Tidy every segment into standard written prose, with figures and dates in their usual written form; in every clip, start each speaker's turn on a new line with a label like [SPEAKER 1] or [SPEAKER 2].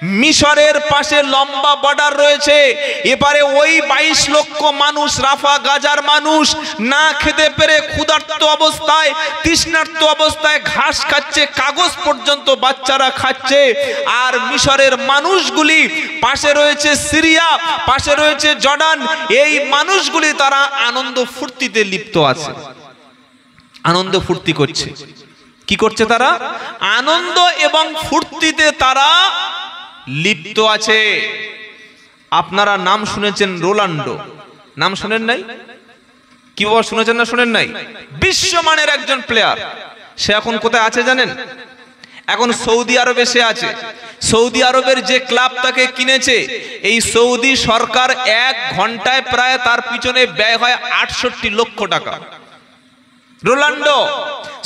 [SPEAKER 1] মিশরের পাশে লম্বা বর্ডার রয়েছে, এপারে ওই 22 লক্ষ মানুষ, রাফা গাজার মানুষ না খেতে পেরে ক্ষুধার্ত অবস্থায়, তৃষ্ণার্ত অবস্থায় ঘাস খাচ্ছে, কাগজ পর্যন্ত বাচ্চারা খাচ্ছে। আর মিশরের মানুষগুলি, পাশে রয়েছে সিরিয়া, পাশে রয়েছে জর্ডান, এই মানুষগুলি তারা আনন্দ ফুর্তিতে লিপ্ত আছে, আনন্দ ফুর্তি করছে। কি করছে তারা? আনন্দ এবং ফুর্তিতে তারা লিপ্ত আছে। আপনারা নাম শুনেছেন রোনাল্ডো, নাম শুনেন নাই? কি বাবা শুনেছেন না শুনেন নাই? বিশ্বমানের একজন প্লেয়ার। সে এখন কোথায় আছে জানেন? এখন সৌদি আরবে সে আছে। সৌদি আরবের যে ক্লাব তাকে কিনেছে, এই সৌদি সরকার 1 ঘন্টায় প্রায় তার পিছনে ব্যয় হয় 68 লক্ষ টাকা। রোনাল্ডো,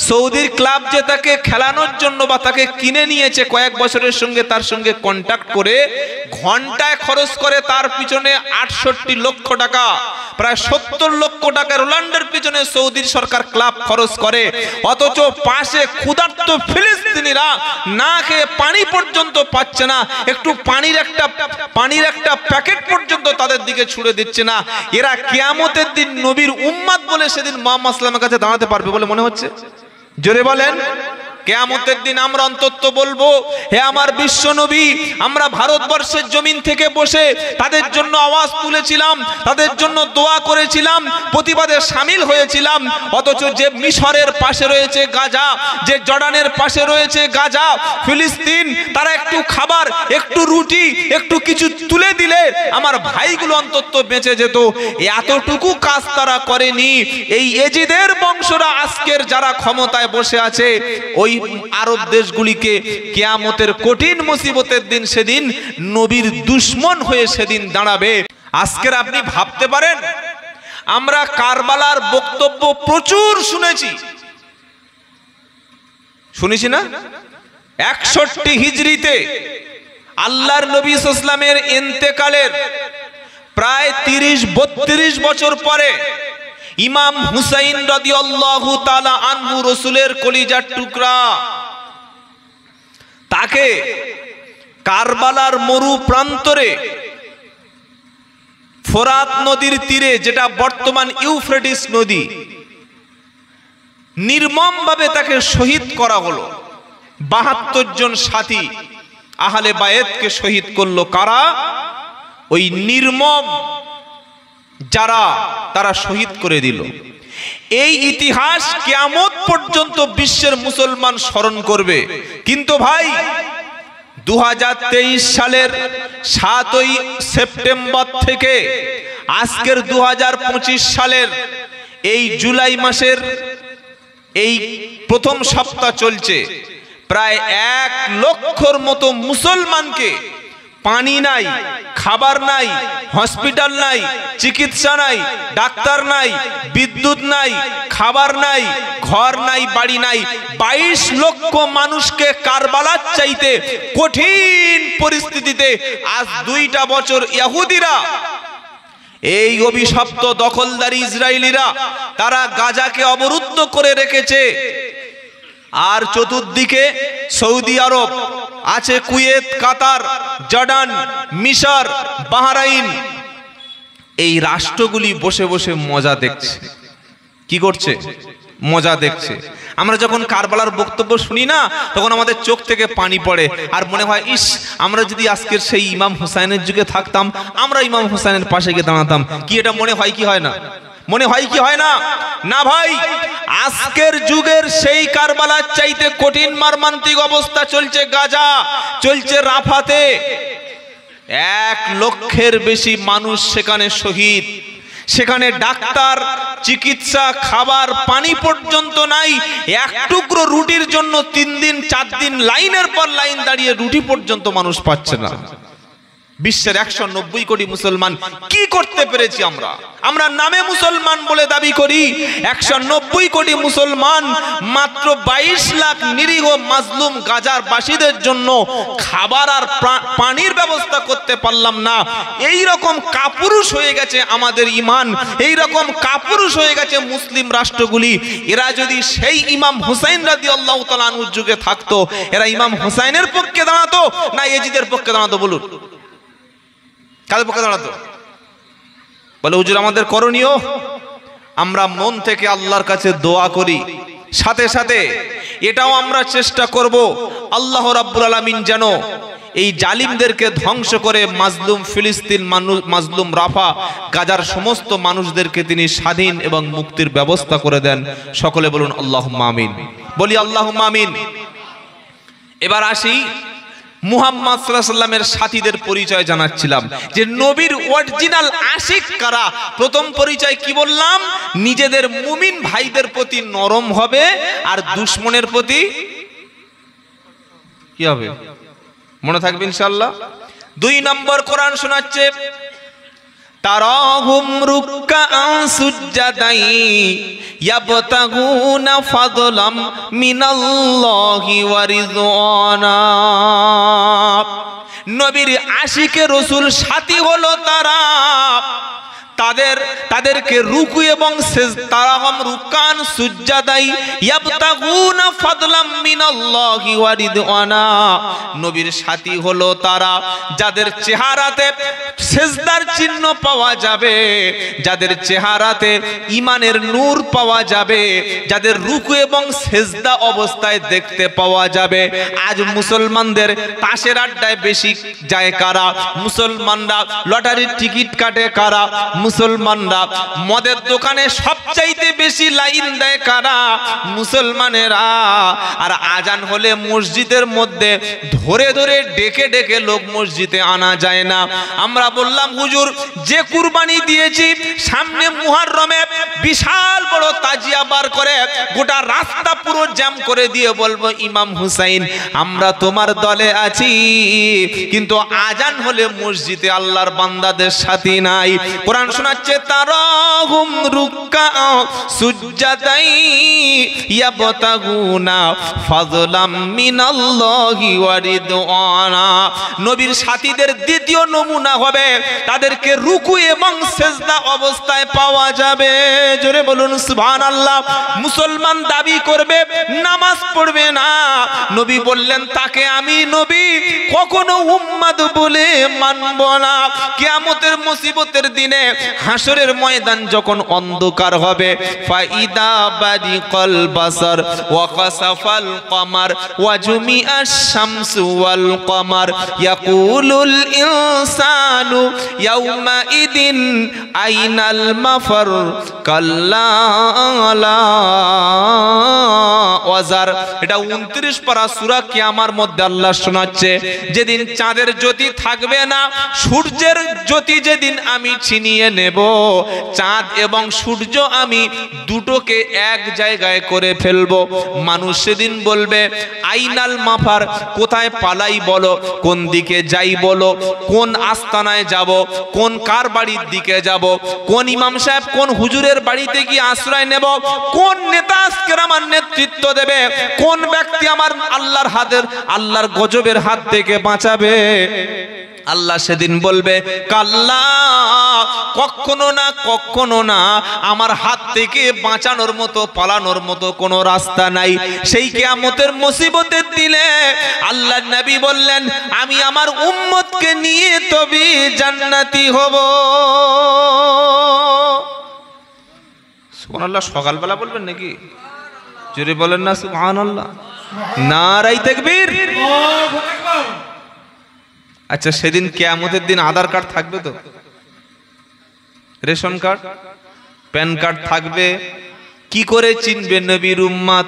[SPEAKER 1] সৌদির ক্লাব যে তাকে খেলানোর জন্য বা তাকে কিনে নিয়েছে কয়েক বছরের সঙ্গে, তার সঙ্গে কন্ট্যাক্ট করে ঘন্টায় খরচ করে তার পিছনে 68 লক্ষ টাকা, প্রায় 70 লক্ষ টাকা রোনাল্ডোর পিছনে সৌদির সরকার ক্লাব খরচ করে। অথচ পাশে ক্ষুধার্ত ফিলিস্তিনিরা না খেয়ে পানি পর্যন্ত পাচ্ছে না, একটু পানির একটা প্যাকেট পর্যন্ত তাদের দিকে ছুড়ে দিচ্ছে না। এরা কিয়ামতের দিন নবীর উম্মত বলে সেদিন মুহাম্মদ সাল্লাল্লাহু আলাইহি ওয়াসাল্লামের কাছে দাঁড়াতে পারবে বলে মনে হচ্ছে? জোরে বলেন। কিয়ামতের দিন আমরা অন্তত বলবো, হে আমার বিশ্ব নবী, আমরা ভারতবর্ষের জমিন থেকে বসে তাদের জন্য আওয়াজ তুলেছিলাম, তাদের জন্য দোয়া করেছিলাম, প্রতিবাদে শামিল হয়েছিলাম। অথচ যে মিশরের পাশে রয়েছে গাজা, যে জর্ডানের পাশে রয়েছে গাজা, ফিলিস্তিন, তারা একটু খাবার, একটু রুটি, একটু কিছু তুলে দিলে আমার ভাইগুলো অন্তত বেঁচে যেত। এতটুকু কাজ তারা করেনি। এই এজিদের বংশরা আজকের যারা ক্ষমতায় বসে আছে, ওই আরব দেশগুলিকে কিয়ামতের কঠিন মুসিবতের দিন সেদিন নবীর দুশমন হয়ে সেদিন দাঁড়াবে। আজকের আপনি ভাবতে পারেন, আমরা কারবালার বক্তব্য প্রচুর শুনেছি না? 61 হিজরিতে আল্লাহর নবী সাল্লাল্লাহু আলাইহি ওয়াসাল্লামের ইন্তেকালের প্রায় 30-32 বছর পরে ইমাম হুসাইন রাদিয়াল্লাহু তাআলা আনহু, রাসূলের কলিজার টুকরা, তাকে কারবালার মরু প্রান্তরে ফোরাত নদীর তীরে, যেটা বর্তমান ইউফ্রেটিস নদী, নির্মমভাবে তাকে শহীদ করা হলো। 72 জন সাথী আহলে বায়েতকে শহীদ করলো। কারা? ওই নির্মম যারা, তারা শহীদ করে দিল। এই ইতিহাস কিয়ামত পর্যন্ত বিশ্বের মুসলমান স্মরণ করবে। কিন্তু ভাই, 2023 সালের 7ই সেপ্টেম্বর থেকে আজকের 2025 সালের এই জুলাই মাসের এই প্রথম সপ্তাহ চলছে, প্রায় 1 লক্ষর মতো মুসলমানকে পানি নাই, খাবার নাই, হসপিটাল নাই, চিকিৎসা নাই, ডাক্তার নাই, বিদ্যুৎ নাই, খাবার নাই, ঘর নাই, বাড়ি নাই। 22 লক্ষ মানুষকে কারবালার চাইতে কঠিন পরিস্থিতিতে আজ 2টা বছর ইহুদিরা, এই অভিশপ্ত দখলদারি ইসরায়েলিরা, তারা গাজাকে অবরুদ্ধ করে রেখেছে। আর চতুর্দিকে সৌদি আরব আছে, কুয়েত, কাতার, জর্ডান, মিশর, বাহরাইন, এই রাষ্ট্রগুলি বসে বসে মজা দেখছে। কি করছে? মজা দেখছে। আমরা যখন কারবালার বক্তব্য শুনি না, তখন আমাদের চোখ থেকে পানি পড়ে, আর মনে হয়, ইস, আমরা যদি আজকের সেই ইমাম হুসাইনের যুগে থাকতাম, আমরা ইমাম হুসাইনের পাশে গিয়ে দাঁড়াতাম। কি এটা মনে হয় কি হয় না? মনে হয় কি হয় না? না ভাই, আজকের যুগের সেই কারবালার চাইতে কঠিন মর্মান্তিক অবস্থা চলছে গাজা, চলছে রাফাতে। 1 লক্ষের বেশি মানুষ সেখানে শহীদ। সেখানে ডাক্তার, চিকিৎসা, খাবার, পানি পর্যন্ত নাই। 1 টুকরো রুটির জন্য 3 দিন 4 দিন লাইনের পর লাইন দাঁড়িয়ে রুটি পর্যন্ত মানুষ পাচ্ছে না। বিশ্বের 190 কোটি মুসলমান কি করতে পেরেছি আমরা? আমরা নামে মুসলমান বলে দাবি করি, 190 কোটি মুসলমান মাত্র 22 লাখ নিরীহ মাজলুম গাজার বাসীদের জন্য খাবার আর পানির ব্যবস্থা করতে পারলাম না। এই রকম কাপুরুষ হয়ে গেছে আমাদের ঈমান, এই রকম কাপুরুষ হয়ে গেছে মুসলিম রাষ্ট্রগুলি। এরা যদি সেই ইমাম হুসাইন রাদিয়াল্লাহু তাআলা আনহুর যুগে থাকতো, এরা ইমাম হুসাইনের পক্ষে দাঁড়াতো না ইয়াজিদের পক্ষে দাঁড়াতো? বলুন, কাদের পক্ষে দাঁড়াতো? বলে হুজুর আমাদের করণীয়, আমরা মন থেকে আল্লাহর কাছে দোয়া করি, সাথে সাথে এটাও আমরা চেষ্টা করব আল্লাহ রাব্বুল আলামিন যেন এই জালিমদেরকে ধ্বংস করে মাজলুম ফিলিস্তিন মানুষ, মাজলুম রাফা, গাজার সমস্ত মানুষদেরকে তিনি স্বাধীন এবং মুক্তির ব্যবস্থা করে দেন। সকলে বলুন আল্লাহুম্মা আমিন। বলি আল্লাহুম্মা আমিন। এবার আসি মুহাম্মদ সাল্লাল্লাহু আলাইহি ওয়াসাল্লামের সাথীদের পরিচয় জানাচ্ছিলাম যে নবীর অরিজিনাল আশিক কারা। প্রথম পরিচয় কি বললাম? নিজেদের মুমিন ভাইদের প্রতি নরম হবে আর দুশমনের প্রতি কি হবে? মনে থাকবে ইনশাআল্লাহ। 2 নম্বর কোরআন শোনাচ্ছে, তারাহুম রুকআন সুজদাই ইয়াবতাগুনা ফাদলাম মিনাল্লাহি ওয়া রিদওয়ানা। নবীর আশিকে রাসূল সাথী হলো তারা, তাদেরকে রুকু এবং তারাহুম রুকান সুজদাই ইয়াবতাগুনা ফাদলাম মিনাল্লাহি ওয়া রিদওয়ানা। নবীর সাথী হলো তারা যাদের চেহারাতে সেজদার চিহ্ন পাওয়া যাবে, যাদের চেহারাতে ঈমানের নূর পাওয়া যাবে, যাদের রুকু এবং সেজদা অবস্থায় দেখতে পাওয়া যাবে। আজ মুসলমানদের তাসের আড্ডায় বেশি যায় কারা? মুসলমানরা লটারির টিকিট কাটে কারা? মুসলমানরা মদের দোকানে সবচাইতে বেশি লাইন দেয় কারা? মুসলমানেরা। আর আজান হলে মসজিদের মধ্যে ধরে ধরে ডেকে ডেকে লোক মসজিদে আনা যায় না। আমরা বললাম হুজুর যে কুরবানি দিয়েছি, সামনে মুহররমে বিশাল বড় তাজিয়া বার করে গোটা রাস্তা পুরো জ্যাম করে দিয়ে বলবো ইমাম হুসাইন আমরা তোমার দলে আছি, কিন্তু আজান হলে মসজিদে আল্লাহর বান্দাদের সাথী নাই। কোরআন শোনাচ্ছে, তারাহুম রুকআ সুজদাই ইয়াবতাগুনা ফাযলাম মিনাল্লাহি ওয়া রিদওয়ানা। নবীর সাথীদের দ্বিতীয় নমুনা হবে তাদেরকে রুকু এবং সেজদা অবস্থায় পাওয়া যাবে। জোরে বলুন সুবহানাল্লাহ। মুসলমান দাবি করবে নামাজ পড়বে না, নবী বললেন তাকে আমি নবী কখনো উম্মত বলে মানব না। কিয়ামতের মুসিবতের দিনে হাসরের ময়দান যখন অন্ধকার হবে, ফাইদা বারিকাল বাসার ওয়া কাসাফাল কমার ওয়া জুমিআশ শামসু ওয়াল কমার ইয়াকুলুল ইনসানু ইয়াউমা ইদিন আইনাল মাফার কাল্লা লা ওয়াজার। এটা 29 পারা সূরা কিয়ামার মধ্যে আল্লাহ শোনাচ্ছে, যেদিন চাঁদের জ্যোতি থাকবে না, সূর্যের জ্যোতি যেদিন আমি ছিনিয়ে নেব, চাঁদ এবং সূর্য আমি দুটোকে এক জায়গায় করে ফেলবো। মানুষ সেদিন বলবে আইনাল মাফার, কোথায় পালাই বলো, কোন দিকে যাই বলো, কোন আস্তানায় যাব, কোন কার বাড়ির দিকে যাব, কোন ইমাম সাহেব কোন হুজুরের বাড়িতে গিয়ে আশ্রয় নেব, কোন নেতা আজকে আমার নেতৃত্ব দেবে, কোন ব্যক্তি আমার আল্লাহর গজবের হাত থেকে বাঁচাবে। আল্লাহ সেদিন বলবে কাল্লা, কখনো না কখনো না, আমার হাত থেকে বাঁচানোর মতো পালানোর মতো কোনো রাস্তা নাই। সেই কিয়ামতের মুসিবতের দিনে আল্লাহর নবী বললেন আমি আমার উম্মতকে নিয়ে তবে জান্নাতি হব। সুবহানাল্লাহ। সকালবেলা বলবেন নাকি? জোরে বলেন না সুবহানাল্লাহ। নারায়ে তাকবীর। আচ্ছা, সেদিন কিয়ামতের দিন আধার কার্ড থাকবে তো? রেশন কার্ড, প্যান কার্ড থাকবে, কি করে চিনবে নবীর উম্মত?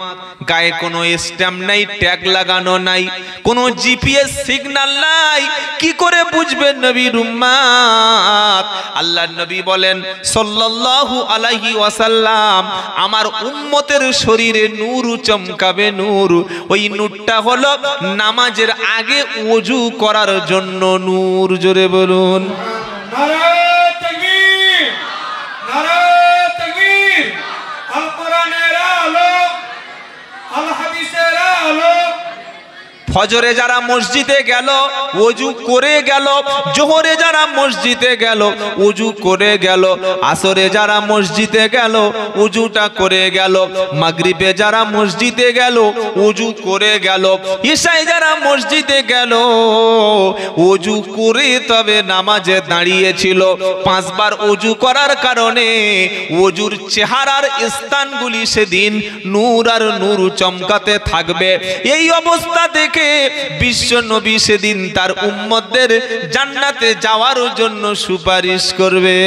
[SPEAKER 1] গায়ে কোনো স্ট্যাম্প নাই, ট্যাগ লাগানো নাই, কোনো জিপিএস সিগন্যাল নাই, কি করে বুঝবে নবীর উম্মত? আল্লাহর নবী বলেন সাল্লাল্লাহু আলাইহি ওয়াসাল্লাম, আমার উম্মতের শরীরে নূর চমকাবে, নূর। ওই নূরটা হলো নামাজের আগে ওযু করার জন্য নূর। জোরে বলুন
[SPEAKER 2] নারে তাকবীর, নারে তাকবীর। আল কোরআনের আলো, আল হাদিসের আলো।
[SPEAKER 1] ফজরে যারা মসজিদে গেল ওযু করে গেল, জোহরে যারা মসজিদে গেল ওযু করে গেল, আসরে যারা মসজিদে গেল ওযুটা করে গেল, মাগরিবে যারা মসজিদে গেল ওযু করে গেল, ইশায় যারা মসজিদে গেল ওযু করে তবে নামাজে দাঁড়িয়েছিল। 5 বার ওযু করার কারণে ওযুর চেহারার স্থানগুলি সেদিন নূর আর নূর চমকাতে থাকবে। এই অবস্থা দেখে বিশ্ব নবী সেদিন তার উম্মতদের জান্নাতে যাওয়ার জন্য সুপারিশ করবে।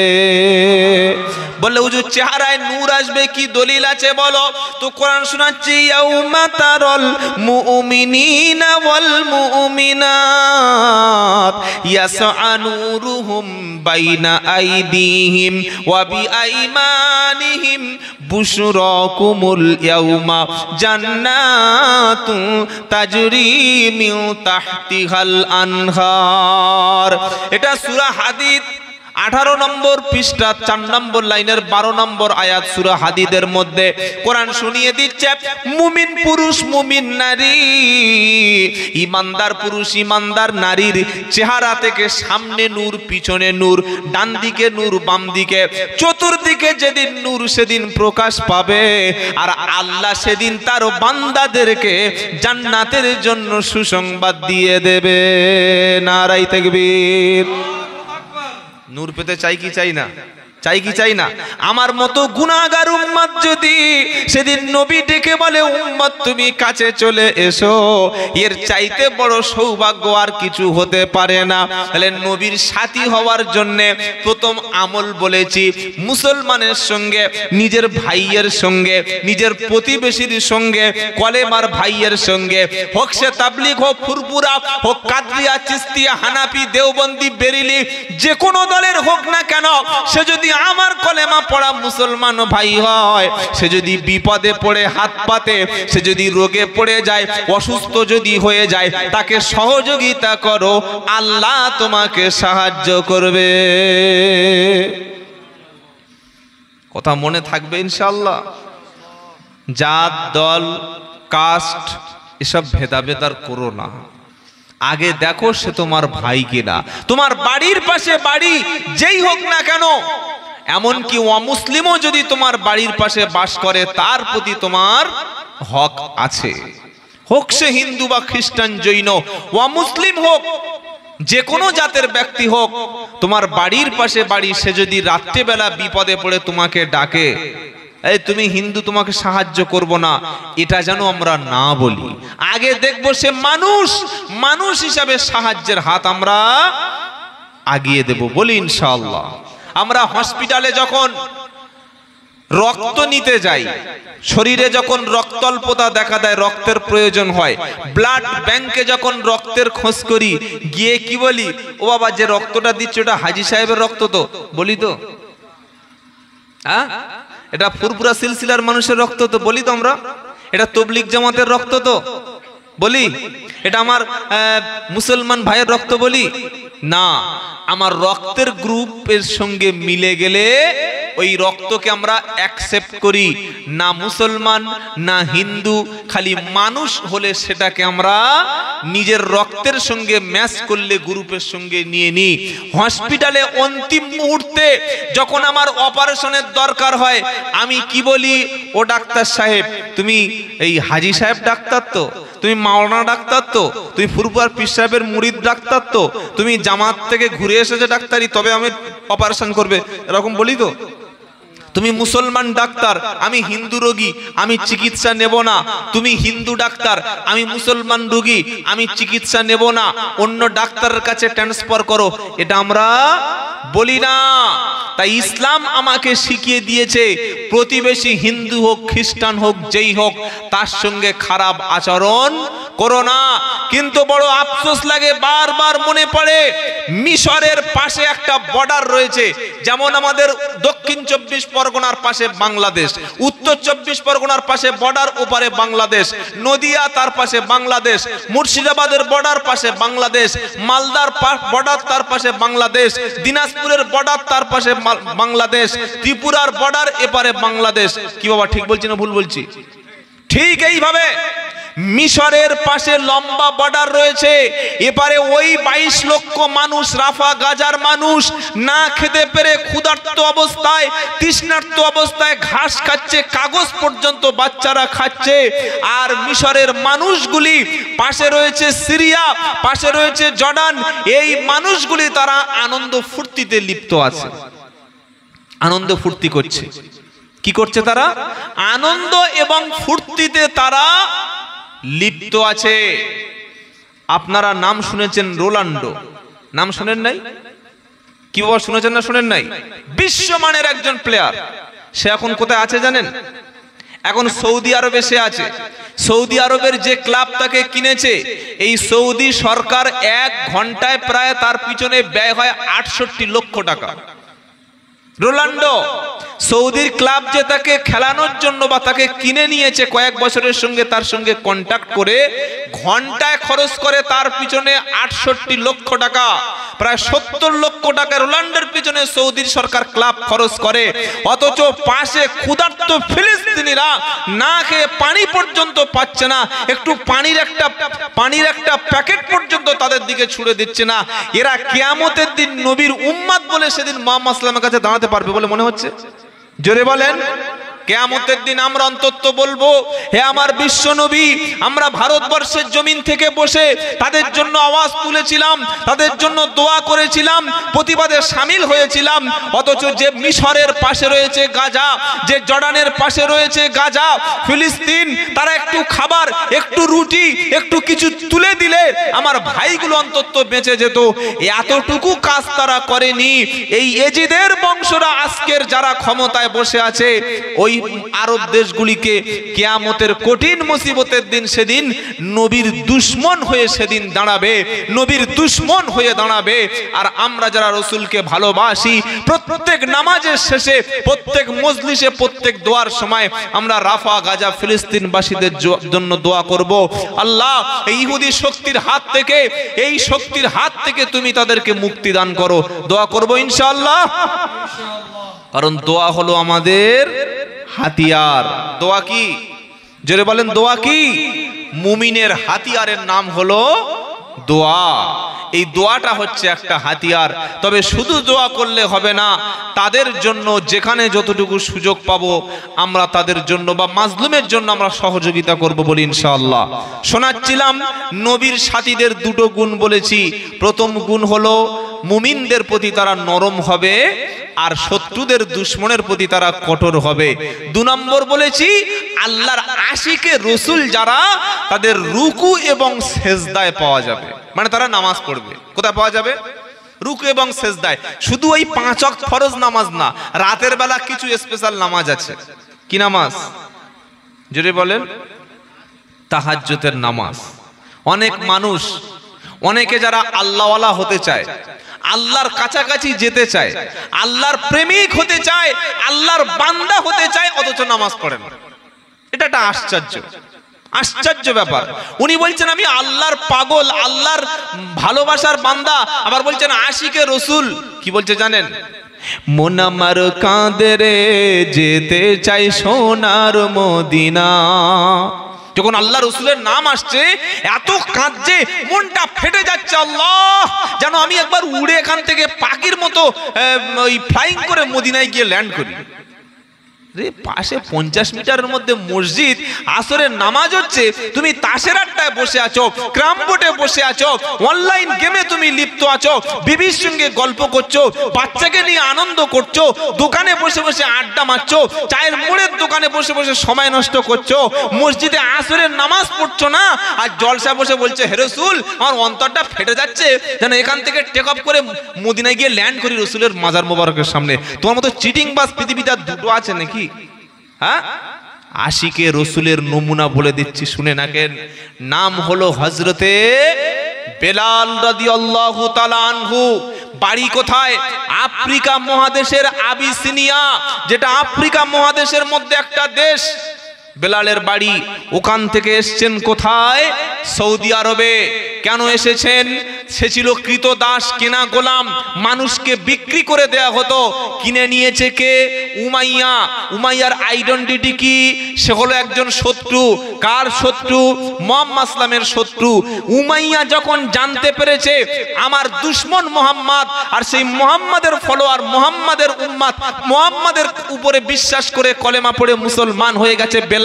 [SPEAKER 1] বলে হুজুর চেহারায় নূর আসবে, কি দলিল আছে বলো? তো কোরআন শোনাচ্ছি, ইয়াউমা তারাল মুমিনিনা ওয়াল মুমিনাত ইয়াসআ নূরুহুম বাইনা আইদিহিম ওয়া বিআইমানিহিম বুশরাকুমুল ইয়াউমা জান্নাতুন তাজরি মিন তাহতিহাল আনহার। এটা সূরা হাদীদ 18 নম্বর পৃষ্ঠা 4 নম্বর লাইনের 12 নম্বর আয়াত সূরা হাদীদের মধ্যে কোরআন শুনিয়ে দিচ্ছে, মুমিন পুরুষ মুমিন নারী, ঈমানদার পুরুষ ঈমানদার নারীর চেহারা থেকে সামনে নূর, পিছনে নূর, ডান দিকে নূর, বাম দিকে, চতুর্দিকে যেদিন নূর সেদিন প্রকাশ পাবে। আর আল্লাহ সেদিন তার বান্দাদেরকে জান্নাতের জন্য সুসংবাদ দিয়ে দেবে। নারাই তাকবীর। নূর পেতে চাই কি চাই না? চাই কি চাই না? আমার মতো গুনাহগার উম্মত যদি সেদিন নবী ডেকে বলে, উম্মত তুমি কাছে চলে এসো, এর চাইতে বড় সৌভাগ্য আর কিছু হতে পারে না। তাহলে নবীর সাথী হওয়ার জন্য প্রথম আমল বলেছি, মুসলমানের সঙ্গে, নিজের ভাইয়ের সঙ্গে, নিজের প্রতিবেশীর সঙ্গে, কলেমার ভাইয়ের সঙ্গে, হোক সে তাবলিগ, হোক ফুরফুরা, হোক কাদরিয়া, চিস্তিয়া, হানাফি, দেওবন্দি, বেরিলি, যে কোনো দলের হোক না কেন, সে যদি আমার কলেমা পড়া মুসলমান ভাই হয়, সে যদি বিপদে পড়ে হাত পাতে, সে যদি রোগে পড়ে যায়, অসুস্থ যদি হয়ে যায়, তাকে সহযোগিতা করো, আল্লাহ তোমাকে সাহায্য করবে। কথা মনে থাকবে ইনশাআল্লাহ। জাত, দল, কাস্ট এসব ভেদাভেদ আর করো না। আগে দেখো সে তোমার ভাই কিনা। তোমার বাড়ির পাশে বাড়ি যেই হোক না কেন, এমনকি অমুসলিমও যদি তোমার বাড়ির পাশে বাস করে, তার প্রতি তোমার হক আছে। হোক সে হিন্দু বা খ্রিস্টান, জৈন, অমুসলিম হোক, যে কোনো জাতের ব্যক্তি হোক, তোমার বাড়ির পাশে বাড়ি, সে যদি রাত্রেবেলা বিপদে পড়ে তোমাকে ডাকে, এই তুমি হিন্দু, তোমাকে সাহায্য করব না, এটা যেন আমরা না বলি। আগে দেখবো সে মানুষ, মানুষ হিসাবে সাহায্যের হাত আমরা আগিয়ে দেব, বলি ইনশাআল্লাহ। আমরা হসপিটালে যখন রক্ত নিতে যাই, শরীরে যখন রক্তল্পতা দেখা দেয়, রক্তের প্রয়োজন হয়, ব্লাড ব্যাংকে যখন রক্তের খোঁজ করি, গিয়ে কি বলি, ও বাবা যে রক্তটা দিচ্ছে ওটা হাজী সাহেবের রক্ত তো, বলি তো? হ্যাঁ, এটা ফুরফুরা সিলসিলার মানুষের রক্ত তো, বলি তো আমরা? এটা তবলিগ জামাতের রক্ত তো, বলি? এটা আমার মুসলমান ভাইয়ের রক্ত, বলি না। আমার রক্তের গ্রুপের সঙ্গে মিলে গেলে ওই রক্তকে আমরা অ্যাকসেপ্ট করি না। মুসলমান না হিন্দু, খালি মানুষ হলে সেটাকে আমরা নিজের রক্তের সঙ্গে ম্যাচ করলে গ্রুপের সঙ্গে নিয়ে নিই। হসপিটালে অন্তিম মুহূর্তে যখন আমার অপারেশনের দরকার হয়, আমি কি বলি, ও ডাক্তার সাহেব, তুমি এই হাজী সাহেব ডাক্তার তো, তুমি মাওলানা ডাক্তার তো, তুমি ফুরফুরার পীর সাহেবের মুরিদ ডাক্তার তো, তুমি জামাত থেকে ঘুরে এসেছে ডাক্তারি, তবে আমি অপারেশন করবে, এরকম বলি তো? তুমি মুসলমান ডাক্তার, আমি হিন্দু রোগী, আমি চিকিৎসা নেব না। তুমি হিন্দু ডাক্তার, আমি মুসলমান রোগী, আমি চিকিৎসা নেব না, অন্য ডাক্তারের কাছে ট্রান্সফার করো, এটা আমরা বলি না। তাই ইসলাম আমাকে শিখিয়ে দিয়েছে প্রতিবেশী হিন্দু হোক খ্রিস্টান হোক যেই হোক তার সঙ্গে খারাপ আচরণ করো না। কিন্তু বড় আফসোস লাগে, বারবার মনে পড়ে মিশরের পাশে একটা বর্ডার রয়েছে, যেমন আমাদের দক্ষিণ 24 পরগনার পাশে বাংলাদেশ, উত্তর 24 পরগনার পাশে বর্ডার, ওপারে বাংলাদেশ, নদিয়া তার পাশে বাংলাদেশ, মুর্শিদাবাদের বর্ডার পাশে বাংলাদেশ, মালদার বর্ডার তার পাশে বাংলাদেশ, দিনাজপুরের বর্ডার তার পাশে বাংলাদেশ, ত্রিপুরার বর্ডার এপারে বাংলাদেশ। কি বাবা ঠিক বলছি না ভুল বলছি? ঠিক এইভাবে মিশরের পাশে লম্বা বর্ডার রয়েছে, এপারে ওই 22 লক্ষ মানুষ, রাফা গাজার মানুষ না খেতে পেরে ক্ষুধার্ত অবস্থায়, তৃষ্ণার্ত অবস্থায় ঘাস খাচ্ছে, কাগজ পর্যন্ত বাচ্চারা খাচ্ছে। আর মিশরের মানুষগুলি, পাশে রয়েছে সিরিয়া, পাশে রয়েছে জর্ডান, এই মানুষগুলি তারা আনন্দ ফুর্তিতে লিপ্ত আছে, আনন্দ ফুর্তি করছে। কি করছে তারা? আনন্দ এবং ফুর্তিতে তারা লিপ্ত আছে। আপনারা নাম শুনেছেন রোনাল্ডো, নাম শুনেন নাই? কি বাবা শুনেছেন না শুনেন নাই? বিশ্বমানের একজন প্লেয়ার। সে এখন কোথায় আছে জানেন? এখন সৌদি আরবে সে আছে। সৌদি আরবের যে ক্লাব তাকে কিনেছে, এই সৌদি সরকার 1 ঘন্টায় প্রায় তার পিছনে ব্যয় হয় 68 লক্ষ টাকা। রোনাল্ডো, সৌদির ক্লাব যে তাকে খেলানোর জন্য বা তাকে কিনে নিয়েছে কয়েক বছরের সঙ্গে, তার সঙ্গে কন্ট্যাক্ট করে ঘন্টায় খরচ করে তার পিছনে 68 লক্ষ টাকা, প্রায় 70 লক্ষ টাকা রোনাল্ডোর পিছনে সৌদির সরকার ক্লাব খরচ করে। অথচ পাশে ক্ষুধার্ত ফিলিস্তিনিরা না খেয়ে পানি পর্যন্ত পাচ্ছে না, একটু পানির একটা প্যাকেট পর্যন্ত তাদের দিকে ছুড়ে দিচ্ছে না। এরা কিয়ামতের দিন নবীর উম্মত বলে সেদিন মুহাম্মদ সাল্লাল্লাহু আলাইহি ওয়াসাল্লামের কাছে দাঁড়াতে পারবে বলে মনে হচ্ছে? জোরে বলেন। কিয়ামতের দিন আমরা অন্তত বলবো, হে আমার বিশ্ব নবী, আমরা ভারতবর্ষের জমিন থেকে বসে তাদের জন্য আওয়াজ তুলেছিলাম, তাদের জন্য দোয়া করেছিলাম, প্রতিবাদে সামিল হয়েছিলাম। অথচ যে মিশরের পাশে রয়েছে গাজা, যে জর্ডানের পাশে রয়েছে গাজা, ফিলিস্তিন, তারা একটু খাবার, একটু রুটি, একটু কিছু তুলে দিলে আমার ভাইগুলো অন্তত বেঁচে যেত। এতটুকু কাজ তারা করেনি। এই এজিদের বংশরা আজকের যারা ক্ষমতায় বসে আছে, ওই আরব দেশগুলিকে কিয়ামতের কঠিন মুসিবতের দিন সেদিন নবীর দুশমন হয়ে সেদিন দাঁড়াবে, নবীর দুশমন হয়ে দাঁড়াবে। আর আমরা যারা রাসূলকে ভালোবাসি, প্রত্যেক নামাজের শেষে, প্রত্যেক মজলিসে, প্রত্যেক দোয়ার সময় আমরা রাফা গাজা ফিলিস্তিনবাসীদের জন্য দোয়া করব। আল্লাহ, এই ইহুদি শক্তির হাত থেকে, এই শক্তির হাত থেকে তুমি তাদেরকে মুক্তি দান করো। দোয়া করব ইনশাআল্লাহ, কারণ দোয়া হলো আমাদের হাতিয়ার। দোয়া কি? জোরে বলেন, দোয়া কি? মুমিনের হাতিয়ারের নাম হলো দোয়া। এই দোয়াটা হচ্ছে একটা হাতিয়ার। তবে শুধু দোয়া করলে হবে না, তাদের জন্য যেখানে যতটুকু সুযোগ পাবো আমরা তাদের জন্য বা মাজলুমের জন্য আমরা সহযোগিতা করব বলি ইনশাআল্লাহ। শোনাচ্ছিলাম নবীর সাথীদের দুটো গুণ বলেছি। প্রথম গুণ হলো মুমিনদের প্রতি তারা নরম হবে, আর শত্রুদের দুশমনের প্রতি তারা কঠোর হবে। 2 নম্বর বলেছি আল্লাহর আশিকে রসুল যারা, তাদের রুকু এবং সেজদায় পাওয়া যাবে, মানে তারা নামাজ পড়বে। কোথায় পাওয়া যাবে? রুকু এবং সেজদায়। শুধু ওই 5 ওয়াক্ত ফরজ নামাজ না, রাতের বেলা কিছু স্পেশাল নামাজ আছে। কি নামাজ? জোরে বলেন, তাহাজ্জুদের নামাজ। অনেক মানুষ, অনেকে যারা আল্লাহওয়ালা হতে চায়, আল্লাহর কাছাকাছি যেতে চায়, আল্লাহর প্রেমিক হতে চায়, আল্লাহর বান্দা হতে চায়, অথচ নামাজ পড়ে না। এটা একটা আশ্চর্য ব্যাপার। উনি বলছেন আমি আল্লাহর পাগল, আল্লাহর ভালোবাসার বান্দা, আবার বলছেন আশিকে রসুল। কি বলছে জানেন? মন আমার কাঁদে রে, যেতে চাই সোনার মদিনা। যখন আল্লাহ রসুলের নাম আসছে এত কাঁদছে, মনটা ফেটে যাচ্ছে। আল্লাহ, যেন আমি একবার উড়ে এখান থেকে পাখির মতো ওই ফ্লাইং করে মদিনায় গিয়ে ল্যান্ড করি। পাশে 50 মিটারের মধ্যে মসজিদ, আসরের নামাজ হচ্ছে, তুমি তাসের আড্ডায় বসে আছো, ক্রাম বোর্ডে বসে আছো, অনলাইন গেমে তুমি লিপ্ত আছো, বিবির সঙ্গে গল্প করছো, বাচ্চাকে নিয়ে আনন্দ করছো, দোকানে বসে বসে আড্ডা মারছো, চায়ের মোড়ের দোকানে বসে বসে সময় নষ্ট করছো, মসজিদে আসরের নামাজ পড়ছো না, আর জলসা বসে বলছে হে রাসূল আমার অন্তরটা ফেটে যাচ্ছে, যেন এখান থেকে টেক অফ করে মদিনায় গিয়ে ল্যান্ড করি রসুলের মাজার মোবারকের সামনে। তোমার মতো চিটিং বাস পৃথিবীতে দুটো আছে নাকি? হ্যাঁ, আশিকে রসুলের নমুনা বলে দিচ্ছি, শুনে নাকেন। নাম হলো হযরতে বেলাল রাদিয়াল্লাহু তাআলা আনহু। বাড়ি কোথায়? আফ্রিকা মহাদেশের আবিসিনিয়া, যেটা আফ্রিকা মহাদেশের মধ্যে একটা দেশ। বেলালের বাড়ি ওখান থেকে এসেছেন কোথায়? সৌদি আরবে। কেন এসেছেন? সে ছিল কৃতদাস, কেনা গোলাম, মানুষকে বিক্রি করে দেয়া হতো। কিনে নিয়েছে কে? উমাইয়া। উমাইয়ার আইডেন্টিটি কি? সে হলো একজন শত্রু। কার শত্রু? মুহাম্মদ ইসলামের শত্রু। উমাইয়া যখন জানতে পেরেছে আমার দুশমন মুহাম্মদ, আর সেই মুহাম্মাদের ফলোয়ার, মুহাম্মাদের উম্মত, মুহাম্মাদের উপরে বিশ্বাস করে কলেমা পড়ে মুসলমান হয়ে গেছে বেলাল।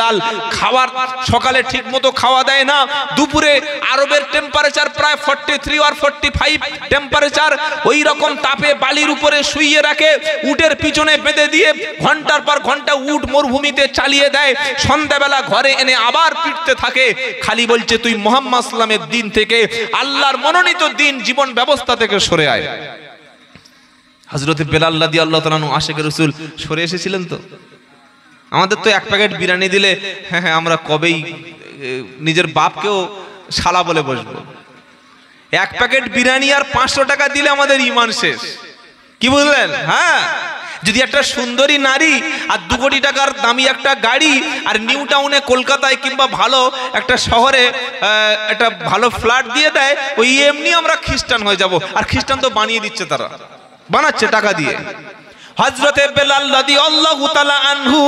[SPEAKER 1] খাবার সকালে ঠিক মতো খাওয়া দেয় না, দুপুরে আরবের টেম্পারেচার প্রায় 43 আর 45 টেম্পারেচার, ওই রকম তাপে বালির উপরে শুইয়ে রাখে, উটের পিছনে বেঁধে দিয়ে ঘন্টার পর ঘন্টা উট মরুভূমিতে চালিয়ে দেয়, সন্ধ্যাবেলা ঘরে এনে আবার পিটতে থাকে। খালি বলছে তুই মুহাম্মদ ইসলামের দিন থেকে, আল্লাহর মনোনীত দিন জীবন ব্যবস্থা থেকে সরে আয়। হযরতে বেলাল রাদিয়াল্লাহু তাআলা আনহু আশিকে রাসূল সরে এসেছিলেন। তো আমাদের তো এক প্যাকেট বিরিয়ানি দিলে হ্যাঁ হ্যাঁ আমরা কবেই নিজের বাপকেও শালা বলে বসবো। এক প্যাকেট বিরিয়ানি আর 500 টাকা দিলে আমাদের ঈমান শেষ। কি বুঝলেন? হ্যাঁ, যদি একটা সুন্দরী নারী আর 2 কোটি টাকার দামি একটা গাড়ি আর নিউ টাউনে কলকাতায় কিংবা ভালো একটা শহরে একটা ভালো ফ্ল্যাট দিয়ে দেয়, ওই এমনি আমরা খ্রিস্টান হয়ে যাব। আর খ্রিস্টান তো বানিয়ে দিচ্ছে, তারা বানাচ্ছে টাকা দিয়ে। হযরতে বেলাল রাদিয়াল্লাহু তাআলা আনহু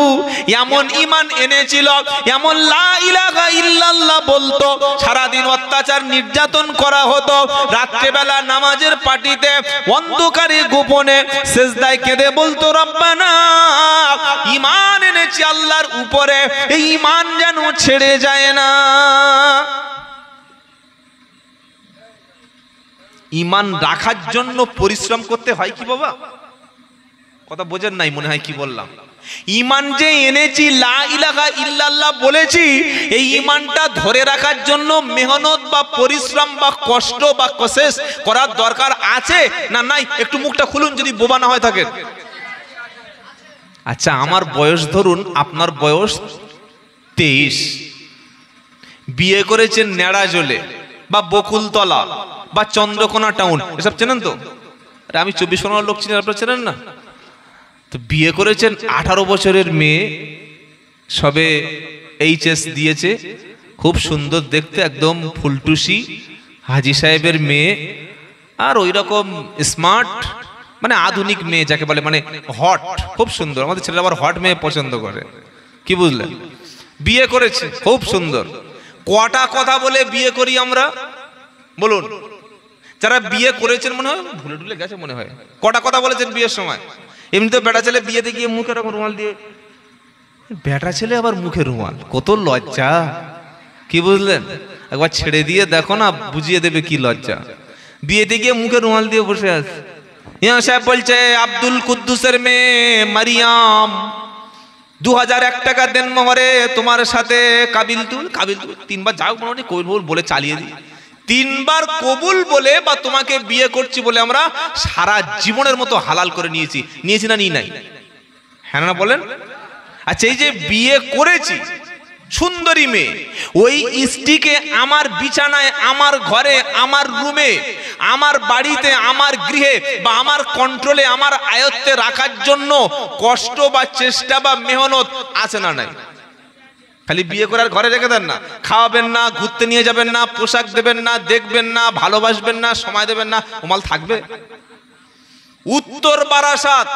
[SPEAKER 1] এমন ঈমান এনেছিল, এমন লা ইলাহা ইল্লাল্লাহ বলতো, সারা দিন অত্যাচার নির্যাতন করা হতো, রাতে বেলা নামাজের পাটিতে অন্ধকারে গোপনে সিজদায় কেঁদে বলতো রব্বানা, ঈমান এনেছি আল্লাহর উপরে, এই ঈমান যেন ছেড়ে যায় না। ঈমান রাখার জন্য পরিশ্রম করতে হয় কি বাবা? কথা বোঝেন নাই মনে হয় কি বললাম। ঈমান যে এনেছি, লা ইলাহা ইল্লাল্লাহ বলেছি, এই ঈমানটা ধরে রাখার জন্য মেহনত বা পরিশ্রম বা কষ্ট বা কোশিশ করার দরকার আছে না নাই? একটু মুখটা খুলুন যদি বোবা না হয়ে থাকেন। আচ্ছা, আমার বয়স ধরুন, আপনার বয়স 23, বিয়ে করেছেন নেড়াজলে বা বকুলতলা বা চন্দ্রকোনা টাউন, এসব চেনেন তো? আরে আমি 24-15 লোক চিনি, আপনারা চেনেন না? তো বিয়ে করেছেন 18 বছরের মেয়ে, সবে এইচএস দিয়েছে, খুব সুন্দর দেখতে, একদম ফুলটুসি হাজি সাহেবের মেয়ে, আর ওই রকম স্মার্ট, মানে আধুনিক মেয়ে যাকে বলে, মানে হট, খুব সুন্দর। আমাদের ছেলেরা আবার হট মেয়ে পছন্দ করে, কি বুঝলেন? বিয়ে করেছে, খুব সুন্দর। কটা কথা বলে বিয়ে করি আমরা বলুন? যারা বিয়ে করেছেন মনে হয় ভুলে ঢুলে গেছে মনে হয়। কটা কথা বলেছেন বিয়ের সময়? এমনিতে বেটা ছেলে বিয়েতে গিয়ে মুখে এরকম রুমাল দিয়ে, বেটা ছেলে আবার মুখে রুমাল, কত লজ্জা, কি বুঝলেন? একবার ছেড়ে দিয়ে দেখো না, বুঝিয়ে দেবে কি লজ্জা। বিয়েতে গিয়ে মুখে রুমাল দিয়ে বসে আছে। ইমাম সাহেব বলছে আব্দুল কুদ্দুসের মেয়ে মারিয়াম 2001 টাকা দেন মোহরে, তোমার সাথে কাবিল তুল 3বার যাও, মোটামুটি কবুল বলে চালিয়ে দিই। 3বার কবুল বলে বা তোমাকে বিয়ে করছি বলে আমরা সারা জীবনের মতো হালাল করে নিয়েছি না নিই নাই? হ্যাঁ না বলেন? আচ্ছা, এই যে বিয়ে করেছি, সুন্দরী মেয়ে, ওই স্ত্রীকে আমার বিছানায়, আমার ঘরে, আমার রুমে, আমার বাড়িতে, আমার গৃহে বা আমার কন্ট্রোলে, আমার আয়ত্তে রাখার জন্য কষ্ট বা চেষ্টা বা মেহনত আছে না নাই? খালি বিয়ে করে আর ঘরে রেখে দেন না, খাওয়াবেন না, ঘুরতে নিয়ে যাবেন না, পোশাক দেবেন না, দেখবেন না, ভালোবাসবেন না, সময় দেবেন না, ওমাল থাকবে? উত্তর বারাসাত,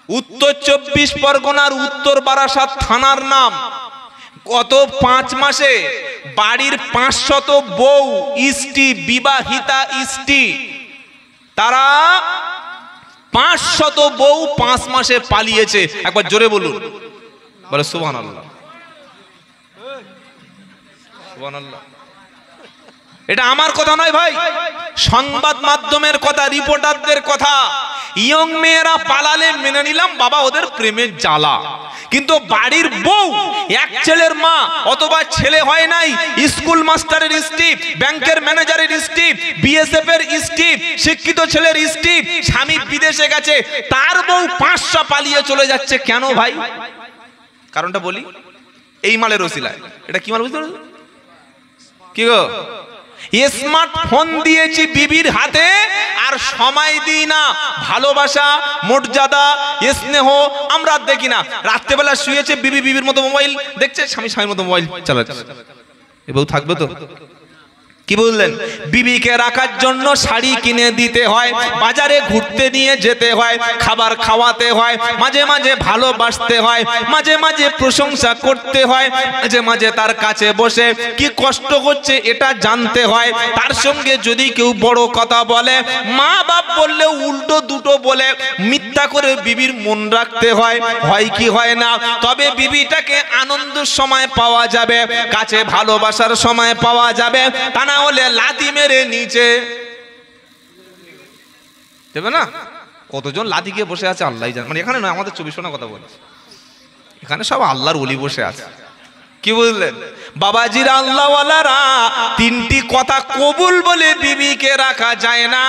[SPEAKER 1] উত্তর 24 পরগনার উত্তর বারাসাত থানার নাম। গত 5 মাসে বাড়ির 500 বউ স্ত্রী, বিবাহিতা স্ত্রী, তারা 500 বউ 5 মাসে পালিয়েছে। একবার জোরে বলুন। বলে সুবহানাল্লাহ, সুবহানাল্লাহ। এটা আমার কথা নয় ভাই, সংবাদ মাধ্যমের কথা, রিপোর্টারদের কথা। ইয়ং মেয়েরা পালালে মেনে নিলাম, বাবা ওদের প্রেমের জ্বালা, কিন্তু বাড়ির বউ, এক ছেলের মা অথবা ছেলে হয় নাই, স্কুল মাস্টারের স্টিপ, ব্যাংকের ম্যানেজারের স্টিপ, বিএসএফ এর স্টিপ, শিক্ষিত ছেলের স্টিপ, স্বামী বিদেশে গেছে, তার বউ 500 পালিয়ে চলে যাচ্ছে কেন ভাই? কারণটা বলি, এই মালের ওসিলায়। এটা কি মাল বুঝতে পারছো? কি গো, স্মার্টফোন দিয়েছি বিবির হাতে আর সময় দিই না। ভালোবাসা, মর্যাদা, স্নেহ আমরা দেখি না। রাত্রেবেলা শুয়েছে বিবি বিবির মতো মোবাইল দেখছে, স্বামী স্বামীর মতো মোবাইল চালাচ্ছে। এ বউ থাকবে তো? কি বললেন? বিবিকে রাখার জন্য শাড়ি কিনে দিতে হয়, বাজারে ঘুরতে নিয়ে যেতে হয়, খাবার খাওয়াতে হয়, মাঝে মাঝে ভালোবাসতে হয়, মাঝে মাঝে প্রশংসা করতে হয়, মাঝে মাঝে তার কাছে বসে কি কষ্ট হচ্ছে এটা জানতে হয়। তার সঙ্গে যদি কেউ বড় কথা বলে, মা বাপ বললে উল্টো দুটো বলে মিথ্যা করে বিবির মন রাখতে হয়। হয় কি হয় না? তবে বিবিটাকে আনন্দের সময় পাওয়া যাবে, কাছে ভালোবাসার সময় পাওয়া যাবে, তা না হলে লাথি মেরে নিচে দেবে না। কতজন লাথি গিয়ে বসে আছে আল্লাহ জানে। মানে এখানে নয়, আমাদের 24 কথা বলছে, এখানে সব আল্লাহর ওলি বসে আছে। কি বুঝলেন বাবাজিরা, আল্লাহওয়ালারা? 3টি কথা কবুল বলে বিবিকে রাখা যায় না।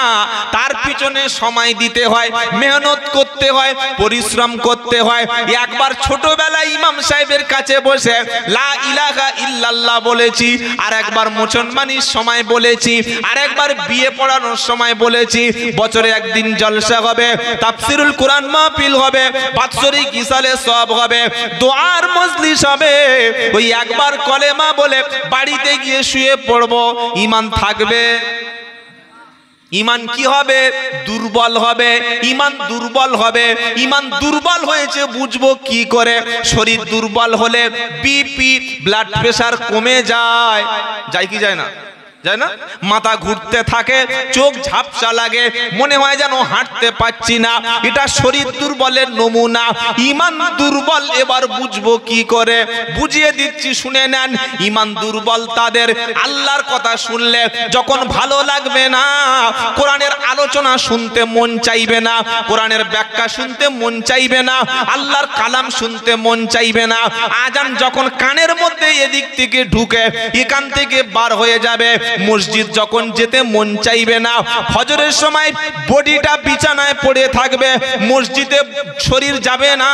[SPEAKER 1] তার পিছনে সময় দিতে হয়, মেহনত করতে হয়, পরিশ্রম করতে হয়। একবার ছোটবেলায় ইমাম সাহেবের কাছে বসে লা ইলাহা ইল্লাল্লাহ বলেছি, আর একবার মুসলমানির সময় বলেছি, আর একবার বিয়ে পড়ানোর সময় বলেছি। বছরে একদিন জলসা হবে, তাফসিরুল কোরআন মাহফিল হবে, বাৎসরিক ইসালে সওয়াব হবে, দোয়ার মজলিস হবে। ওই একবার কলেমা বলে বাড়িতে গিয়ে শুয়ে পড়বো, ঈমান থাকবে? ঈমান কি হবে? দুর্বল হবে। ঈমান দুর্বল হবে। ঈমান দুর্বল হয়েছে বুঝবো কি করে? শরীর দুর্বল হলে বিপি, ব্লাড প্রেসার কমে যায়। যায় কি যায় না? যায় না? মাথা ঘুরতে থাকে, চোখ ঝাপসা লাগে, মনে হয় যেন হাঁটতে পাচ্ছি না। এটা শরীর দুর্বলের নমুনা। ঈমান দুর্বল এবার বুঝবো কি করে? বুঝিয়ে দিচ্ছি, শুনে নেন। ঈমান দুর্বল তাদের, আল্লাহর কথা শুনলে যখন ভালো লাগবে না, কোরআনের আলোচনা শুনতে মন চাইবে না, কোরআনের ব্যাখ্যা শুনতে মন চাইবে না, আল্লাহর কালাম শুনতে মন চাইবে না। আজান যখন কানের মধ্যে এদিক থেকে ঢুকে এখান থেকে বার হয়ে যাবে, মসজিদ যখন যেতে মন চাইবে না। ফজরের সময় বডিটা বিছানায় পড়ে থাকবে, মসজিদে শরীর যাবে না।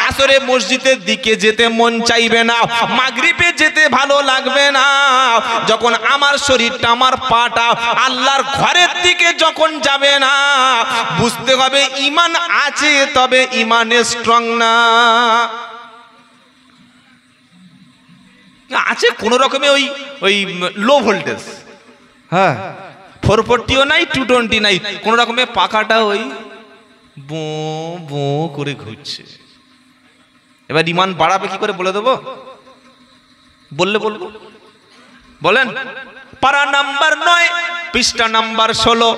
[SPEAKER 1] আসরে মসজিদের দিকে যেতে মন চাইবে না, মাগরিবে যেতে ভালো লাগবে না। যখন আমার শরীরটা, আমার পাটা আল্লাহর ঘরের দিকে যখন যাবে না, বুঝতে হবে ঈমান আছে, তবে ঈমানে স্ট্রং না। আছে কোন রকমে ওই লো ভোল্টেজ, হ্যাঁ, 440ও নাই, 220 নাই, কোন রকমে পাখাটা ওই বো বো করে ঘুরছে। এবার ঈমান বাড়াবে কি করে বলে দেবো? বললে বলবো, বলেন। পারা নাম্বার 9, পৃষ্ঠা নাম্বার 16,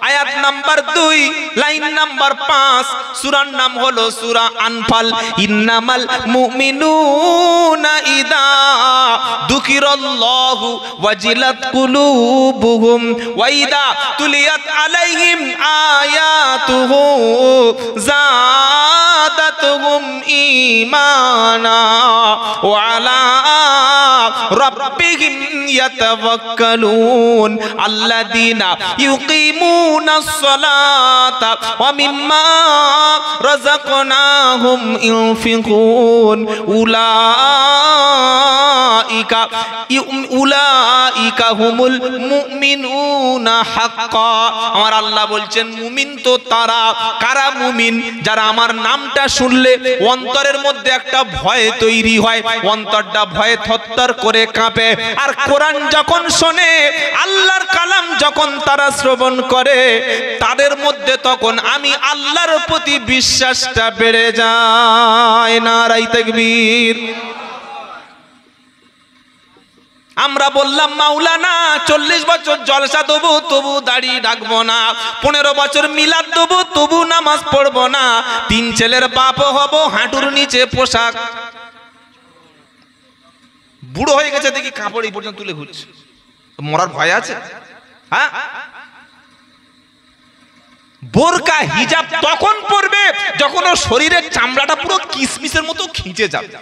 [SPEAKER 1] আয়াত নাম্বার 2, লাইন নাম্বার 5। সূরার নাম হলো সূরা আনফাল। ইন্নামাল মুমিনুনা ইদা যুকিরাল্লাহু ওয়াজিলাত কুলুবুহুম ওয়া ইদা তুলিয়াত আলাইহিম আয়াতুহু যাদাতুহুম ঈমানা ওয়া আলা রাব্বিহিম ইয়াতাওয়াক্কালুন আল্লাযীনা ইউকিমুনাস সালাতা ওয়া মিম্মা রাযাকনাহুম ইউনফিকুন উলাইকা হুমুল মুমিনুনা হাক্কা। আমার আল্লাহ বলছেন মুমিন তো তারা। কারা মুমিন? যারা আমার নামটা শুনলে অন্তরের মধ্যে একটা ভয় তৈরি হয়, অন্তরটা ভয়ে থরথর করে কাঁপে। আর কোরআন যখন শোনে, আল্লাহর কালাম যখন তারা শ্রবণ করে, তাদের মধ্যে তখন আমি আল্লাহর প্রতি বিশ্বাসটা বেড়ে যায়। নারায়ে তাকবীর। আমরা বললাম মাওলানা 40 বছর জলসা দেবো, তবু দাড়ি রাখবো না। 15 বছর মিলাদ দেবো, তবু নামাজ পড়বো না। 3 ছেলের বাপ হব, হাঁটুর নিচে পোশাক বুড়ো হয়ে গেছে দেখি কাপড় এই পর্যন্ত তুলে ঘুরছে, মরার ভয় আছে? হ্যাঁ, বোরকা হিজাব তখন পরবে যখন ওর শরীরের চামড়াটা পুরো কিসমিসের মতো খিঁচে যাবে।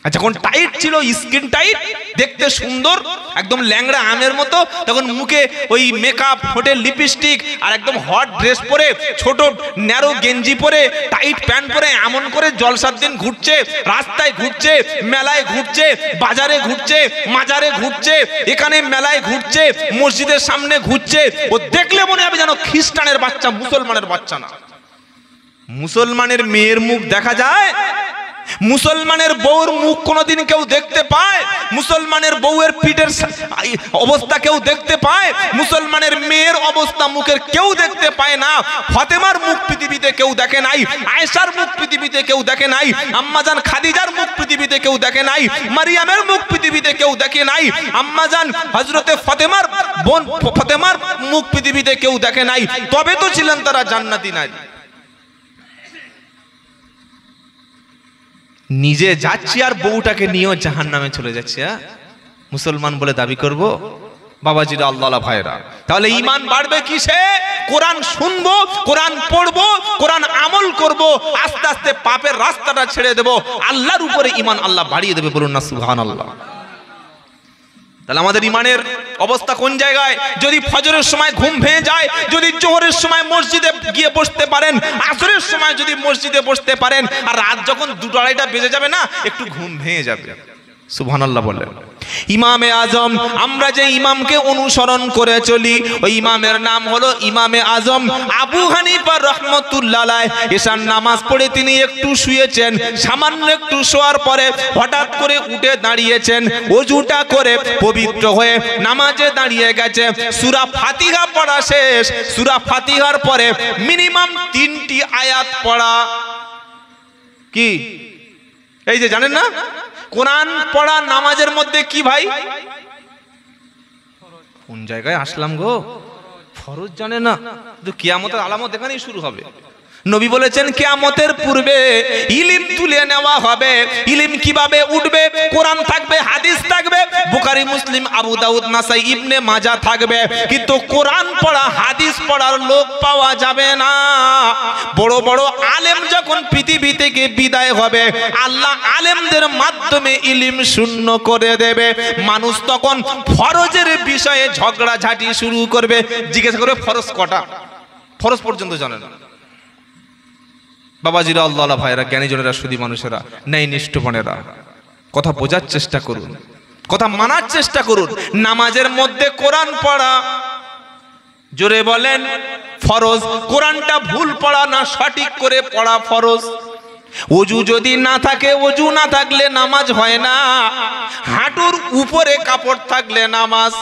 [SPEAKER 1] আর যখন টাইট ছিল, স্কিন টাইট, দেখতে সুন্দর, একদম ল্যাংড়া আমের মতো, তখন মুখে ওই মেকআপ, ঠোঁটে লিপস্টিক, আর একদম হট ড্রেস পরে, ছোট ন্যারো গেঞ্জি পরে, টাইট প্যান্ট পরে এমন করে জলসার দিন ঘুরছে, রাস্তায় ঘুরছে, মেলায় ঘুরছে, বাজারে ঘুরছে, মাজারে ঘুরছে, এখানে মেলায় ঘুরছে, মসজিদের সামনে ঘুরছে। ও দেখলে মনে হবে যেন খ্রিস্টানের বাচ্চা, মুসলমানের বাচ্চা না। মুসলমানের মেয়ের মুখ দেখা যায়, মুসলমানের বউর মুখ কোনোদিন কেউ দেখতে পায়? মুসলমানের বউয়ের পিঠের অবস্থা কেউ দেখতে পায়? মুসলমানের মেয়ের অবস্থা মুখের কেউ দেখতে পায় না। ফাতেমার মুখ পৃথিবীতে কেউ দেখে নাই, আয়েশার মুখ পৃথিবীতে কেউ দেখে নাই, আম্মাজান খাদিজার মুখ পৃথিবীতে কেউ দেখে নাই, মারিয়ামের মুখ পৃথিবীতে কেউ দেখে নাই, আম্মাজান হযরতে ফাতেমার বোন ফাতেমার মুখ পৃথিবীতে কেউ দেখে নাই। তবে তো ছিলেন তারা জান্নাতি নারী। নিজে যাচ্ছি আর বউটাকে নিয়েও জাহান্নামে চলে যাচ্ছে। মুসলমান বলে দাবি করব? বাবাজিরা, আল্লাহ ভাইরা, তাহলে ঈমান বাড়বে কিসে? কোরআন শুনবো, কোরআন পড়বো, কোরআন আমল করব, আস্তে আস্তে পাপের রাস্তাটা ছেড়ে দেব, আল্লাহর উপরে ঈমান আল্লাহ বাড়িয়ে দেবে। বলুন না সুবহানাল্লাহ। তাহলে আমাদের ঈমানের অবস্থা কোন জায়গায়? যদি ফজরের সময় ঘুম ভেঙে যায়, যদি জোহরের সময় মসজিদে গিয়ে বসতে পারেন, আসরের সময় যদি মসজিদে বসতে পারেন, আর রাত যখন 2-2:30 বেজে যাবে না, একটু ঘুম ভেঙে যাবে। সুবহানাল্লাহ বললেন। ইমামে আজম, আমরা যে ইমামকে অনুসরণ করে চলি, ওই ইমামের নাম হলো ইমামে আজম আবু হানিফা রাহমাতুল্লাহ আলাইহি। এশার নামাজ পড়ে তিনি একটু শুয়েছেন, সামান্য একটু শোয়ার পরে হঠাৎ করে উঠে দাঁড়িয়েছেন, ওযুটা করে পবিত্র হয়ে নামাজে দাঁড়িয়ে গেছে। সূরা ফাতিহা পড়া শেষ, সূরা ফাতিহার পরে মিনিমাম 3টি আয়াত পড়া। কি এই যে জানেন না, কোরআন পড়া নামাজের মধ্যে কি ভাই? কোন জায়গায় আসলাম গো? ফরজ জানে না, কিন্তু কিয়ামতের আলামত এখানেই শুরু হবে। নবী বলেছেন কিয়ামতের পূর্বে ইলম তুলে নেওয়া হবে। ইলম কিভাবে উঠবে? কোরআন থাকবে, হাদিস থাকবে, বুখারী, মুসলিম, আবু দাউদ, নাসাই, ইবনে মাজাহ থাকবে, কিন্তু কোরআন পড়া, হাদিস পড়ার লোক পাওয়া যাবে না। বড় বড় আলেম যখন পৃথিবী থেকে বিদায় হবে, আল্লাহ আলেমদের মাধ্যমে ইলম শূন্য করে দেবে। মানুষ তখন ফরজের বিষয়ে ঝগড়াঝাটি শুরু করবে। জিজ্ঞাসা করবে ফরজ কটা? ফরজ পর্যন্ত জানে না। বাবাজিরা, আল্লাহ ভাইরা, জ্ঞানীজনেরা, সুধী মানুষেরা, ন্যায়নিষ্ঠপনেরা, কথা বোঝার চেষ্টা করুন, কথা মানার চেষ্টা করুন। নামাজের মধ্যে কোরআন পড়া, জোরে বলেন, ফরজ। কোরআনটা ভুল পড়া না, সঠিক করে পড়া ফরজ। ওযু যদি না থাকে, ওযু না থাকলে নামাজ হয় না। হাঁটুর উপরে কাপড় থাকলে নামাজ,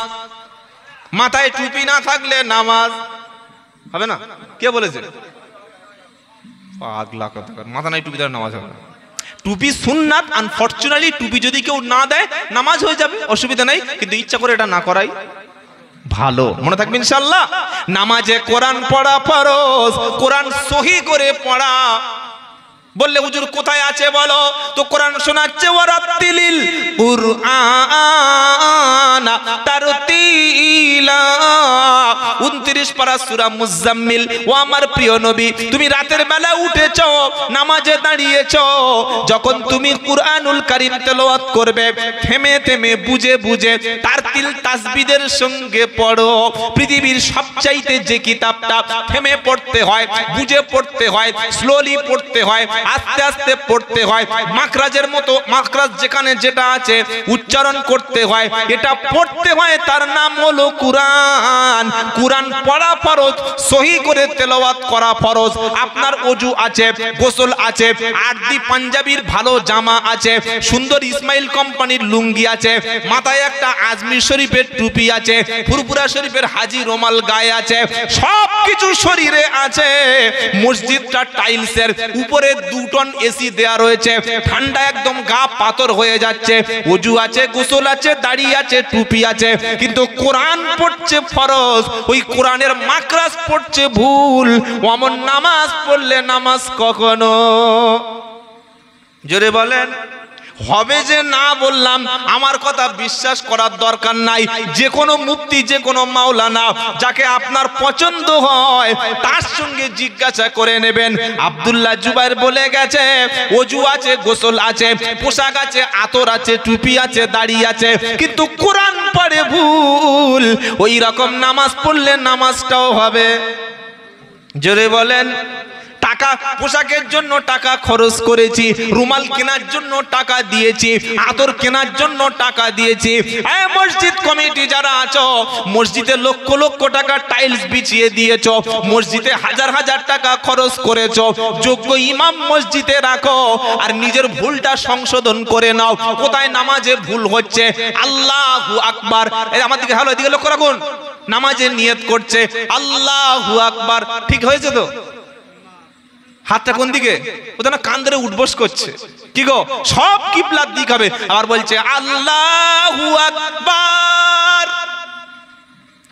[SPEAKER 1] মাথায় টুপি না থাকলে নামাজ হবে না। কে বলেছে? পাগলা কথা, মাথা নাই টুপি, তার নামাজ হবে না। টুপি সুন্নাত, আনফরচুনেটলি টুপি যদি কেউ না দেয় নামাজ হয়ে যাবে, অসুবিধা নাই, কিন্তু ইচ্ছা করে এটা না করাই ভালো। মনে থাকবে ইনশাআল্লাহ। নামাজে কোরআন পড়া ফরজ, কোরআন সহি করে পড়া। বললে হুজুর কোথায় আছে বলো, তো কোরআন শোনাচ্ছে ওয়ারাতিলিল কুরআন তারতিলা, 29 পারা সূরা মুজাম্মিল। ও আমার প্রিয় নবী, তুমি রাতের বেলা উঠেছো, নামাজে দাঁড়িয়েছো, যখন তুমি কুরআনুল কারীম তেলাওয়াত করবে, থেমে থেমে বুঝে বুঝে তারতিল তাসবিদের সঙ্গে পড়ো। পৃথিবীর সবচাইতে যে কিতাবটা থেমে পড়তে হয়, বুঝে পড়তে হয়, স্লোলি পড়তে হয়, আস্তে আস্তে পড়তে হয়, মাখরাজের মতো, মাখরাজ যেখানে যেটা আছে উচ্চারণ করতে হয়, এটা পড়তে হয়, তার নাম হলো কুরআন। কুরআন পড়া ফরজ, সহি করে তেলাওয়াত করা ফরজ। আপনার ওযু আছে, গোসল আছে, আরবি পাঞ্জাবির ভালো জামা আছে, সুন্দর ইসমাইল কোম্পানির লুঙ্গি আছে, মাথায় একটা আজমির শরীফের টুপি আছে, ফুরফুরা শরীফের হাজি রুমাল গায়ে আছে, সবকিছু শরীরে আছে। মসজিদটা টাইলসের, উপরে 2 টন এসি দেয়া রয়েছে, ঠান্ডা একদম গা পাথর হয়ে যাচ্ছে। ওযু আছে, গোসল আছে, দাড়ি আছে, টুপি আছে, কিন্তু কোরআন পড়ছে ফরজ, ওই কোরআনের মাখরাজ পড়ছে ভুল। ওমন নামাজ পড়লে নামাজ কখনো, জোরে বলেন, হবে যে না বললাম আমার কথা বিশ্বাস করার দরকার নাই। যে কোনো মুফতি, যে কোনো মাওলানা যাকে আপনার পছন্দ হয় তার সঙ্গে জিজ্ঞাসা করে নেবেন। আব্দুল্লাহ জুবাইর বলে গেছে ওযু আছে, গোসল আছে, পোশাক আছে, আতর আছে, টুপি আছে, দাড়ি আছে, কিন্তু কোরআন পড়ে ভুল। ওই রকম নামাজ পড়লে নামাজটাও হবে। জোরে বলেন। টাকা পোশাকের জন্য টাকা খরচ করেছি, রুমাল কেনার জন্য টাকা দিয়েছি, আতর কেনার জন্য টাকা দিয়েছি। মসজিদ কমিটি যারা আছো, মসজিদে লক্ষ লক্ষ টাকা টাইলস বিছিয়ে দিয়েছো, মসজিদে হাজার হাজার টাকা খরচ করেছো, যোগ্য ইমাম মসজিদে রাখো আর নিজের ভুলটা সংশোধন করে নাও। কোথায় নামাজে ভুল হচ্ছে? আল্লাহু আকবার। আমার দিকে ভালো, এদিকে লক্ষ্য রাখুন। নামাজে নিয়ত করছে আল্লাহু আকবার, ঠিক হয়েছে তো? হাতটা কোন দিকে? ওটা না কান ধরে উঠবস করছে। কি গো, সব কিবলার দিক হবে। আবার বলছে আল্লাহু আকবার,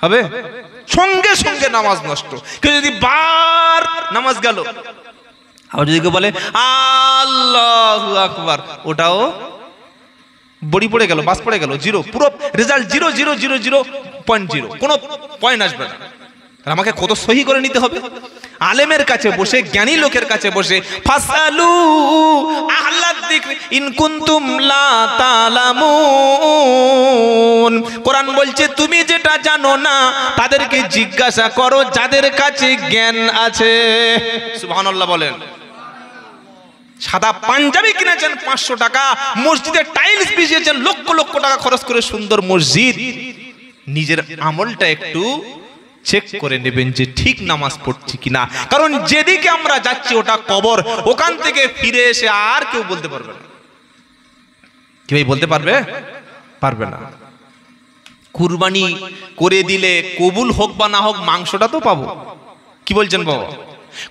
[SPEAKER 1] হবে? সঙ্গে সঙ্গে নামাজ নষ্ট। কেউ যদি বার নামাজ গেল, আবার যদি কেউ বলে আল্লাহু আকবার, ওটাও বড়ি পড়ে গেল, বাস পড়ে গেল, জিরো, পুরো রেজাল্ট 0.000.0, কোনো পয়েন্ট আসবে না। আমাকে কত সহি করে নিতে হবে। আলেমের কাছে বসে, জ্ঞানী লোকের কাছে বসে, ফাসালু আহলাদ যিকর ইন কুনতুম লা তা'লামুন। কোরআন বলছে তুমি যেটা জানো না তাদেরকে জিজ্ঞাসা করো যাদের কাছে জ্ঞান আছে। সুবহানাল্লাহ বলেন। সাদা পাঞ্জাবি কিনেছেন 500 টাকা, মসজিদে টাইলস বিছিয়েছেন লক্ষ লক্ষ টাকা খরচ করে সুন্দর মসজিদ। নিজের আমলটা একটু চেক করে নেবেন যে ঠিক নামাজ পড়ছি কিনা। কারণ যেদিকে আমরা যাচ্ছি ওটা কবর, ওখান থেকে ফিরে এসে আর কেউ বলতে পারবে না। কি ভাই বলতে পারবে? পারবে না। কুরবানি করে দিলে কবুল হোক বা না হোক মাংসটা তো পাবো। কি বলছেন বাবা?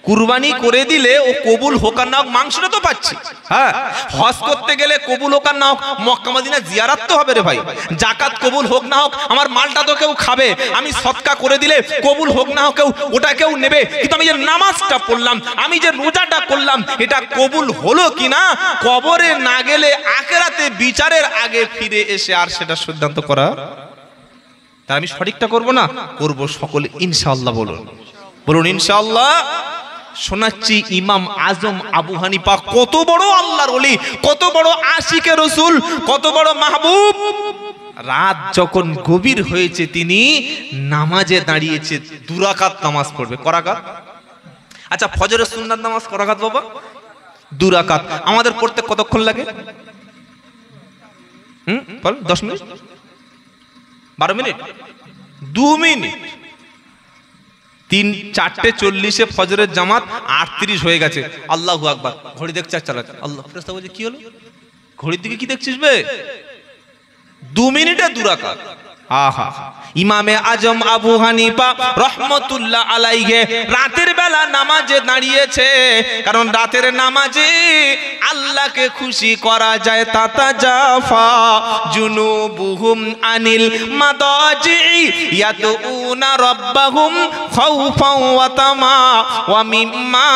[SPEAKER 1] কুরবানি করে দিলে ও কবুল হোক আর না হোক মাংসটা তো পাচ্ছি। হ্যাঁ, হজ করতে গেলে কবুল হোক আর না হোক মক্কা মদিনা জিয়ারত তো হবে রে ভাই। যাকাত কবুল হোক না হোক আমার মালটা তো কেউ খাবে। আমি সদকা করে দিলে কবুল হোক না হোক কেউ ওটা কেউ নেবে। কিন্তু আমি যে নামাজটা পড়লাম, আমি যে রোজাটা করলাম, এটা কবুল হলো কিনা কবরে না গেলে আখিরাতে বিচারের আগে ফিরে এসে আর সেটা সিদ্ধান্ত করা। তা আমি সঠিকটা করব না, করব সকলে ইনশাআল্লাহ। বলুন বলুন ইনশাআল্লাহ। শোনাচ্ছি ইমাম আজম আবু হানিফা কত বড় আল্লাহর ওলি, কত বড় আশিকে রাসূল, কত বড় মাহবুব। রাত যখন গভীর হয়েছে তিনি নামাজে দাঁড়িয়েছে, 2 রাকাত নামাজ পড়বে। ক রাকাত? আচ্ছা, ফজরের সুন্নাত নামাজ ক রাকাত বাবা? 2 রাকাত। আমাদের পড়তে কতক্ষণ লাগে? বল 10 মিনিট, 12 মিনিট, 2 মিনিট। 3:40 ফজরের জামাত, 38 হয়ে গেছে। আল্লাহু আকবার। ঘড়ি দেখছে আর চালাচ্ছে। আল্লাহ, ফেরেশতা বলছে কি হলো? ঘড়ির দিকে কি দেখছিস বে? 2 মিনিটে 2 রাকাত। আহা, ইমামে আজম আবু হানিফা রহমতুল্লাহ আলাইহি রাতের বেলা নামাজে দাঁড়িয়েছে। কারণ রাতের নামাজে আল্লাহকে খুশি করা যায়। তাতাজাফা জুনুবুহুম আনিল মাদাজি ইয়াদউনা রাব্বাহুম খাউফাও ওয়া তামা ওয়া মিম্মা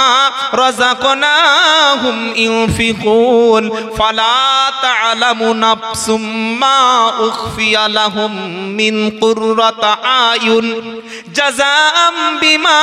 [SPEAKER 1] রাযাকনাহুম ইউনফিকুন ফালা তা'লামু নাফসুম মা উখফিয়া লাহুম মিন কুররাতি আয়ুন জাযাআম বিমা